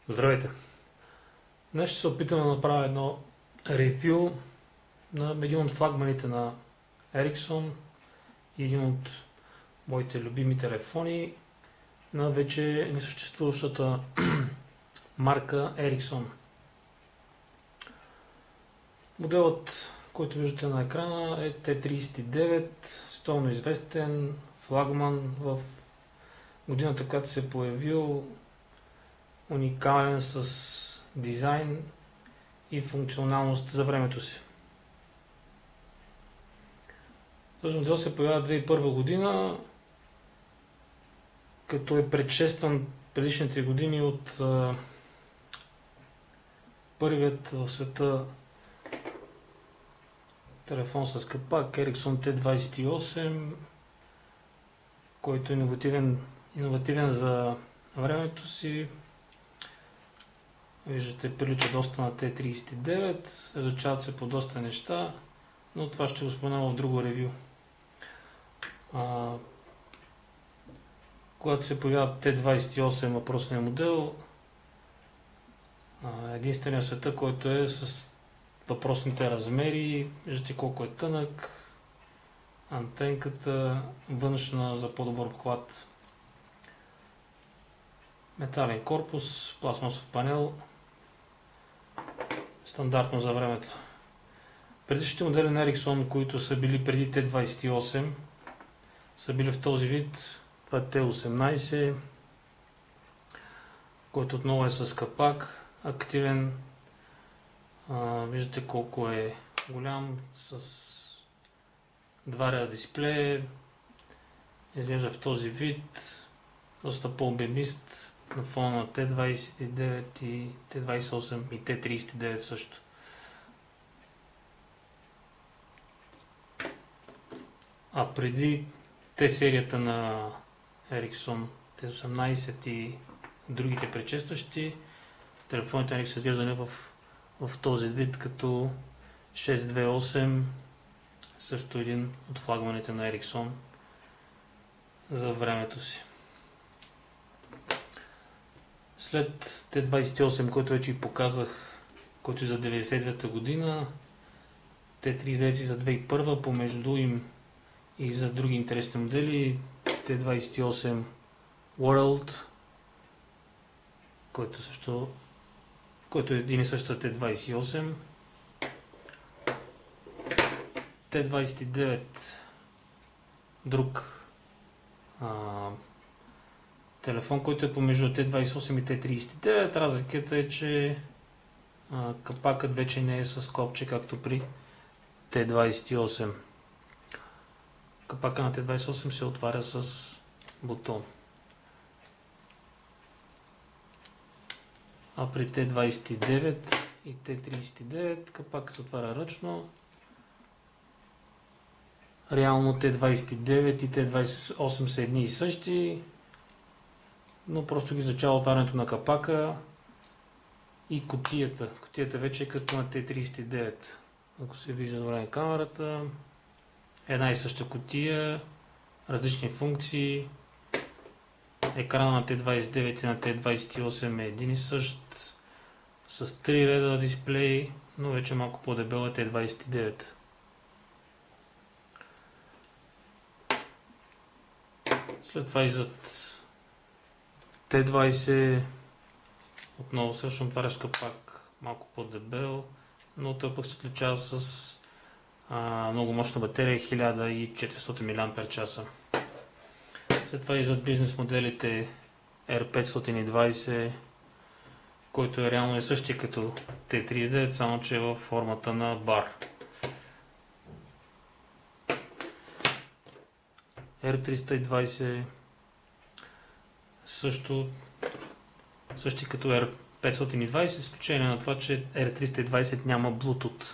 Здравейте! Днес ще се опитам да направя едно ревю на един от флагманите на Ericsson и един от моите любими телефони на вече несъществуващата марка Ericsson. Моделът, който виждате на екрана, е T39, световно известен флагман в годината, когато се е появил, уникален с дизайн и функционалност за времето си. Този модел се появява 2001 година, като е предшестван предишните години от първият в света телефон с капак Ericsson T28, който е иновативен за времето си. Виждате, прилича доста на T39, различават се по доста неща, но това ще го споменам в друго ревю. Когато се появява T28, въпросния модел, единственият в света, който е с въпросните размери, виждате колко е тънък, антенката, външна за по-добър обхват, метален корпус, пластмасов панел, стандартно за времето. Предишните модели на Ericsson, които са били преди T28, са били в този вид. Това е T18, който отново е с капак, активен. Виждате колко е голям, с два реда дисплея. Изглежда в този вид, доста по-обемист на фона на T29 и T28 и T39 също. А преди T-серията на Ericsson T18 и другите предшестващи, телефоните на Ericsson са изглеждали в този вид, като 628, също един от флагманите на Ericsson за времето си. След T28, който вече показах, който е за 1999 година, T39 за 2001, помежду им и за други интересни модели, T28 World, който е един и същата T28, T29 друг телефон, който е помежду T28 и T39. Разликата е, че капакът вече не е с копче, както при T28. Капака на T28 се отваря с бутон. А при T29 и T39 капакът се отваря ръчно. Реално T29 и T28 са едни и същи, но просто ги изучава отварянето на капака и кутията. Кутията вече е като на T39. Ако се вижда добре на камерата, една и съща кутия, различни функции. Екрана на T29 и на T28 е един и същ, с 3 реда дисплей, но вече малко по-дебел е T29. След това и зад T20 отново също отваряш капак, малко по-дебел, но той пък се отличава с много мощна батерия, 1400 мАч. След това и зад бизнес моделите R520, който е реално същия като T39, само че е във формата на бар. R320 също същи като R520, с изключение на това, че R320 няма Bluetooth,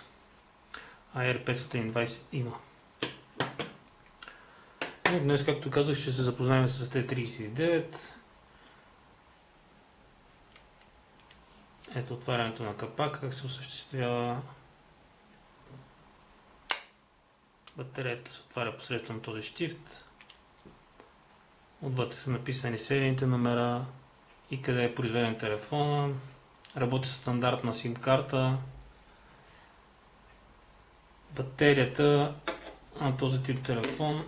а R520 има. Но днес, както казах, ще се запознаем с T39. Ето отварянето на капака, как се осъществява. Батерията се отваря посредством този щифт. Отвътре са написани серийните номера и къде е произведен телефона. Работи с стандартна SIM карта. Батерията на този тип телефон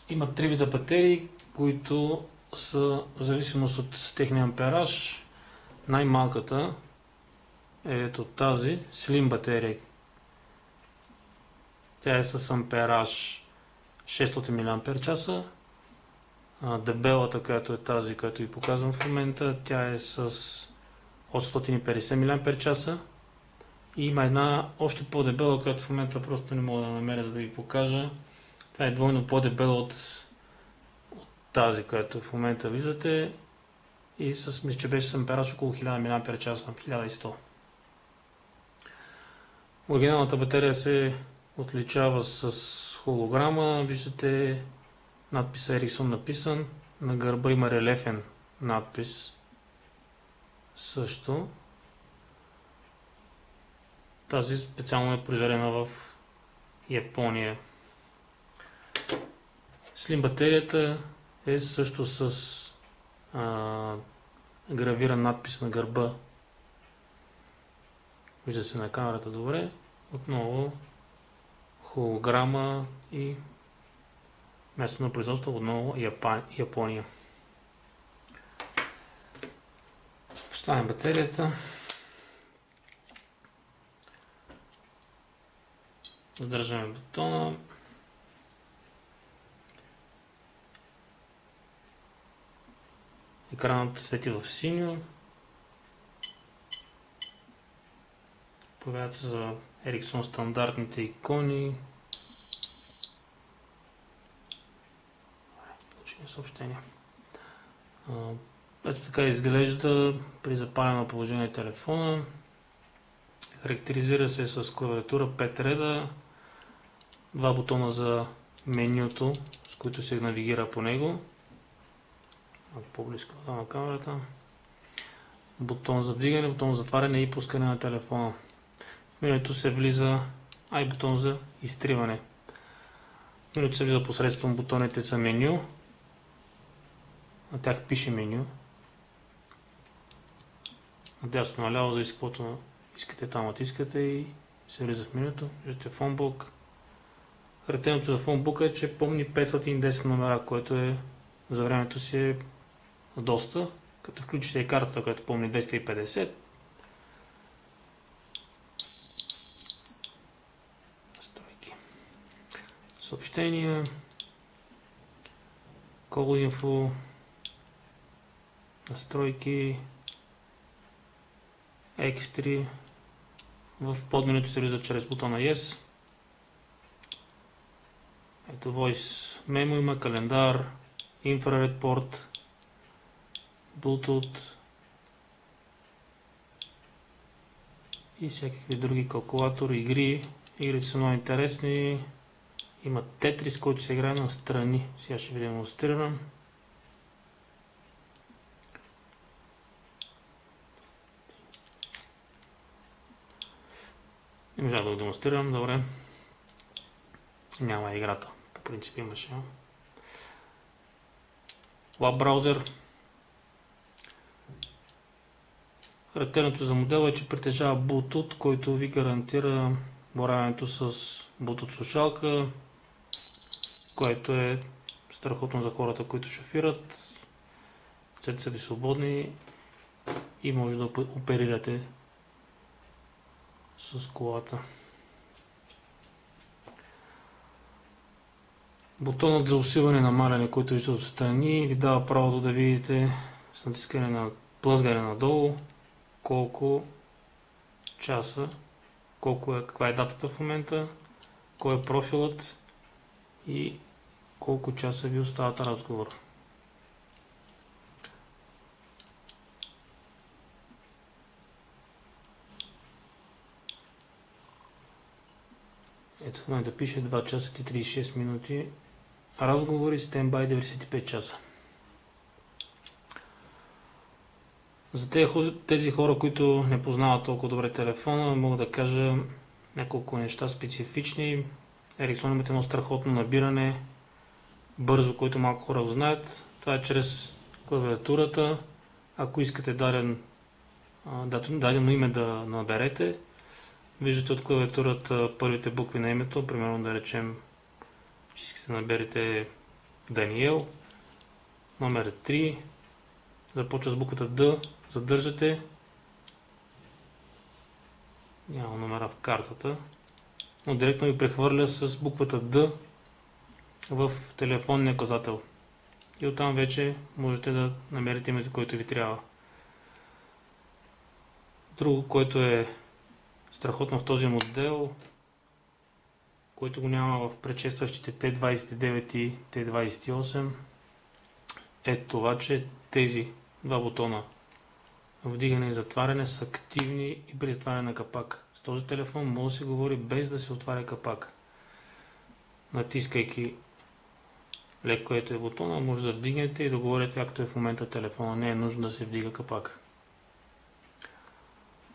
има 3 вида батерии, които са в зависимост от техния ампераж. Най-малката е ето тази Slim батерия. Тя е с ампераж 600 мАч. Дебелата, която е тази, която ви показвам в момента, тя е с 850 мАч. И има една още по-дебела, която в момента просто не мога да намеря, за да ви покажа. Това е двойно по-дебела от тази, която в момента виждате. И мисля, че беше с ампераж около 1000 мАч, 1100. Оригиналната батерия се отличава с холограма. Виждате надписа Ericsson написан. На гърба има релефен надпис. Също. Тази специално е произведена в Япония. Slim батерията е също с гравиран надпис на гърба. Вижда се на камерата добре. Отново холограма и място на производство отново Япония. Поставям батерията. Задържаме бутона. Екранът свети в синьо. Появяват се за Ericsson стандартните икони. Получим съобщение. Ето така изглежда при запалено на положение на телефона. Характеризира се с клавиатура 5 реда, 2 бутона за менюто, с които се навигира по него. По-близко на камерата. Бутон за вдигане, бутон за затваряне и пускане на телефона. В менюто се влиза и бутон за изтриване. В менюто се влиза посредством бутоните за меню. На тях пише меню. Надясно наляво зависи каквото искате, там искате и се влиза в менюто. Виждате фонбук. Характерното за фонбука е, че помни 510 номера, което е за времето си е доста. Като включите и картата, която помни 250. Настройки. Съобщения. Call info. Настройки. X3. В подменюто се влиза чрез бутона Yes. Ето Voice Memo има, календар, Infrared Port, Bluetooth и всякакви други калкулатори, игри. Игрите са много интересни. Има Tetris, който се играе на страни. Сега ще ви демонстрирам. Не можа да го демонстрирам, добре. Няма играта. По принцип имаше. Web браузър. Характерното за модела е, че притежава Bluetooth, който ви гарантира боравенето с Bluetooth слушалка, което е страхотно за хората, които шофират. Ръцете са ви свободни и може да оперирате с колата. Бутонът за усилване и намаляне, който виждате отстрани, ви дава правото да видите с натискане на плъзгане надолу колко часа, каква е датата в момента, кой е профилът и колко часа ви остават разговор. Ето в момента пише 2 часа и 36 минути. Разговори стендбай 95 часа. За тези хора, които не познават толкова добре телефона, мога да кажа няколко неща специфични. Ericsson имат едно страхотно набиране, бързо, което малко хора го знаят. Това е чрез клавиатурата. Ако искате дадено име да наберете, виждате от клавиатурата първите букви на името, примерно да речем, че искате да наберете Даниел, номер 3, започва с буквата Д, задържате, няма номера в картата, но директно ви прехвърля с буквата Д в телефонния указател. И оттам вече можете да намерите името, което ви трябва. Друго, което е страхотно в този модел, който го няма в предшестващите T29 и T28, е това, че тези два бутона вдигане и затваряне са активни и при затваряне на капак. С този телефон може да се говори без да се отваря капак. Натискайки леко ето бутона, може да вдигнете и да говорите както е в момента телефона. Не е нужно да се вдига капак.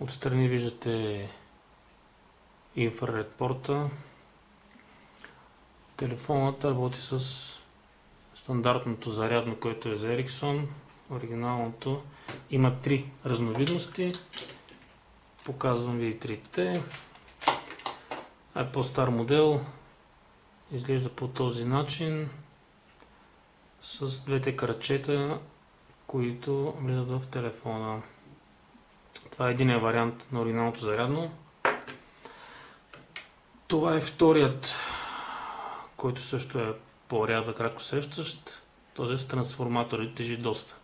Отстрани виждате инфраред порта. Телефонът работи с стандартното зарядно, което е за Ericsson. Оригиналното има 3 разновидности. Показвам ви и трите. По-стар модел изглежда по този начин, с двете кръчета, които влизат в телефона. Това е единият вариант на оригиналното зарядно. Това е вторият, който също е по-рядък, кратко срещащ. Този е с трансформатори, тежи доста.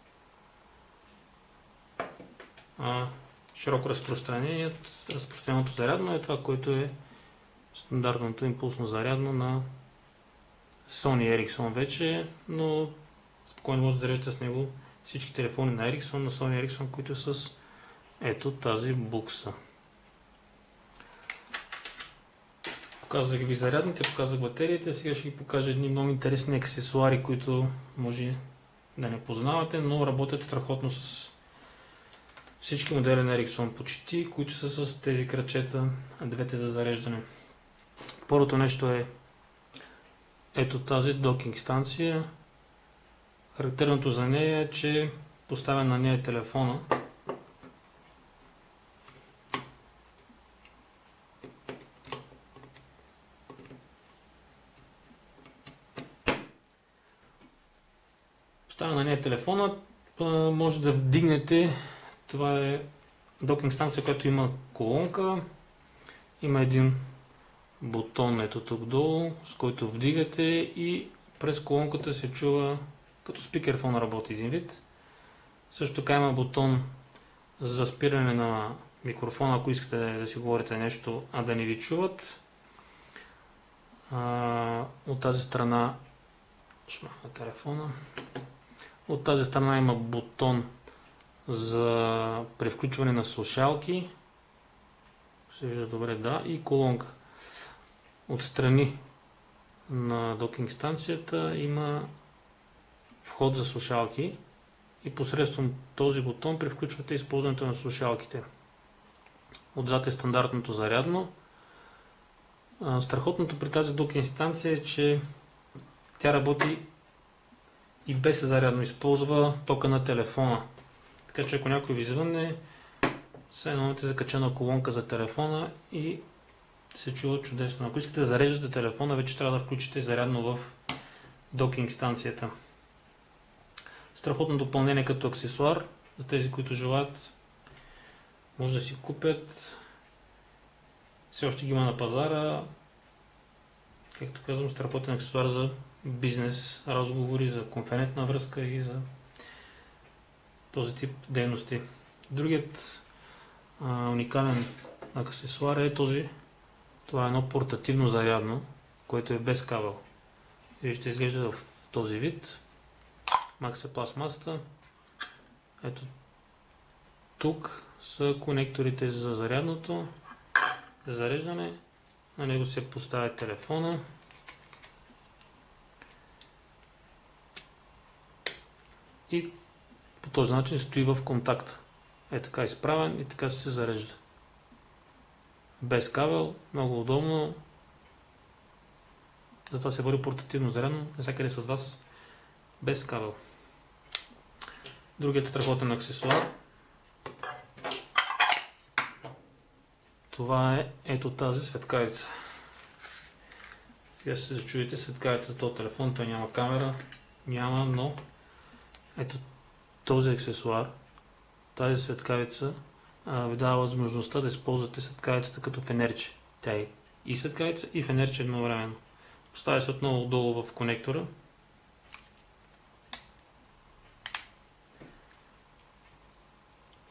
Широко разпространеното зарядно е това, което е стандартното импулсно зарядно на Sony Ericsson вече, но спокойно може да зареждате с него всички телефони на Ericsson, на Sony Ericsson, които са с ето тази букса. Показах ви зарядните, показах батериите, сега ще ви покажа едни много интересни аксесуари, които може да не познавате, но работят страхотно с всички модели на Ericsson почти, които са с тези крачета, двете за зареждане. Първото нещо е ето тази докинг станция. Характерното за нея е, че поставя на нея телефона. Поставя на нея телефона, може да вдигнете. Това е докинг станция, която има колонка. Има един бутон ето тук долу, с който вдигате и през колонката се чува като спикерфон, работи един вид. Също така има бутон за спиране на микрофона, ако искате да си говорите нещо, а да не ви чуват. От тази страна на телефона. От тази страна има бутон за превключване на слушалки. Се вижда добре, да, и колонка. Отстрани на докинг станцията има вход за слушалки и посредством този бутон превключвате използването на слушалките. Отзад е стандартното зарядно. Страхотното при тази докинг станция е, че тя работи и без зарядно, използва тока на телефона. Така че ако някой ви звънне, все едно имате закачена колонка за телефона и се чува чудесно. Ако искате да зареждате телефона, вече трябва да включите зарядно в докинг станцията. Страхотно допълнение като аксесуар. За тези, които желаят, може да си купят. Все още ги има на пазара. Както казвам, страхотен аксесуар за бизнес разговори, за конферентна връзка и за този тип дейности. Другият уникален аксесуар е този. Това е едно портативно зарядно, което е без кабел. И ще изглежда в този вид. Макса пластмасата. Ето тук са конекторите за зарядното. За зареждане. На него се поставя телефона. И по този начин стои в контакт. Е така изправен и така се зарежда. Без кабел, много удобно. Затова се води портативно зарядно, навсякъде с вас, без кабел. Другият страхотен аксесуар. Това е ето тази светкавица. Сега ще се зачудите светкавица за този телефон, той няма камера, няма, но ето този аксесуар, тази светкавица ви дава възможността да използвате светкавицата като фенерче. Тя е и светкавица, и фенерче едновременно. Поставя се отново долу в конектора.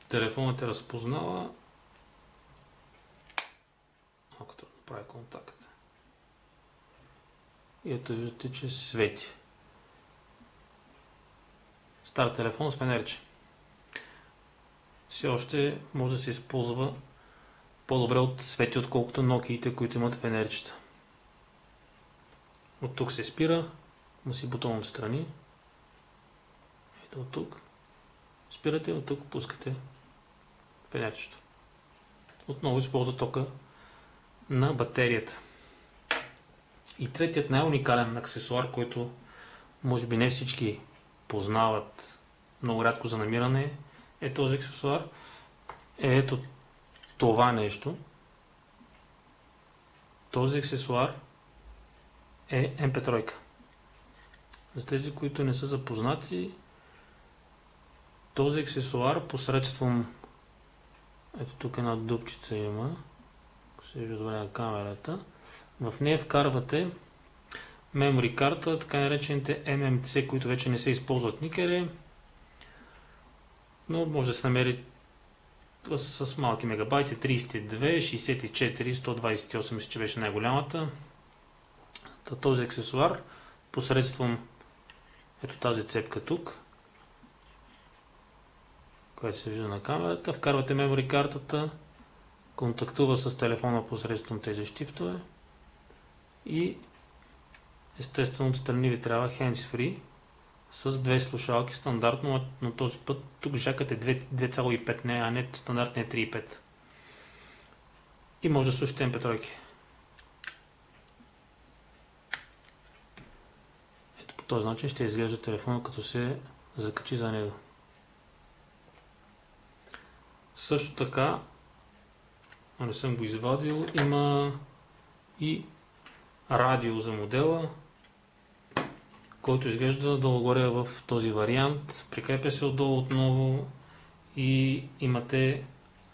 Телефонът те разпознава, като направи контакт. И ето виждате, че свети. Стар телефон с фенерче. Все още може да се използва по-добре от свети, отколкото Nokia-те, които имат фенерчета. От тук се спира, му си бутон отстрани. Ето от тук. Спирате, от тук пускате фенерчето. Отново използва тока на батерията. И третият най-уникален аксесуар, който може би не всички познават, много рядко за намиране, е този аксесуар. Ето това нещо. Този аксесуар е MP3. За тези, които не са запознати, този аксесуар посредством ето тук една дупчица има, ако се вижда добре на камерата, в нея вкарвате memory карта, така наречените MMC, които вече не се използват никъде, но може да се намери с малки мегабайти, 32, 64, 128, мисля, че беше най-голямата. Този аксесуар посредством ето тази цепка тук, която се вижда на камерата, вкарвате memory картата, контактува с телефона посредством тези щифтове и естествено отстрани ви трябва hands-free с две слушалки стандартно, но този път тук жакът е 2,5, а не стандартния 3,5. И може да слушате MP3. Ето по този начин ще изглежда телефона, като се закачи за него. Също така, не съм го извадил, има и радио за модела, който изглежда долу-горе в този вариант. Прикрепя се отдолу отново и имате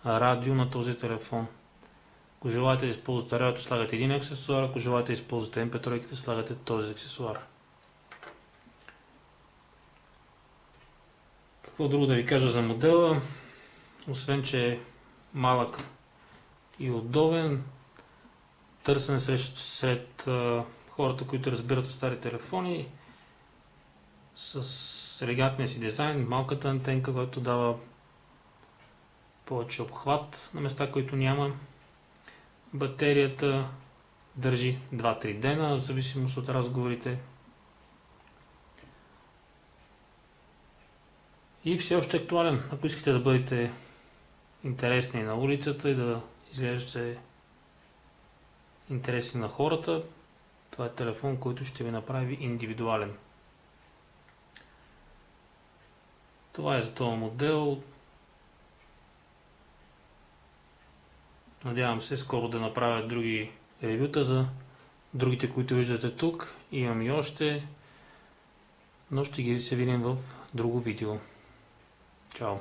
радио на този телефон. Ако желаете да използвате радиото, слагате един аксесуар, ако желаете да използвате MP3, слагате този аксесуар. Какво друго да ви кажа за модела? Освен, че е малък и удобен, търсен сред хората, които разбират от стари телефони, с елегантния си дизайн, малката антенка, която дава повече обхват на места, които няма. Батерията държи 2-3 дена, в зависимост от разговорите. И все още актуален, ако искате да бъдете интересни на улицата и да изглеждате интересни на хората, това е телефон, който ще ви направи индивидуален. Това е за този модел. Надявам се скоро да направя други ревюта за другите, които виждате тук. Имам и още, но ще ги се видим в друго видео. Чао!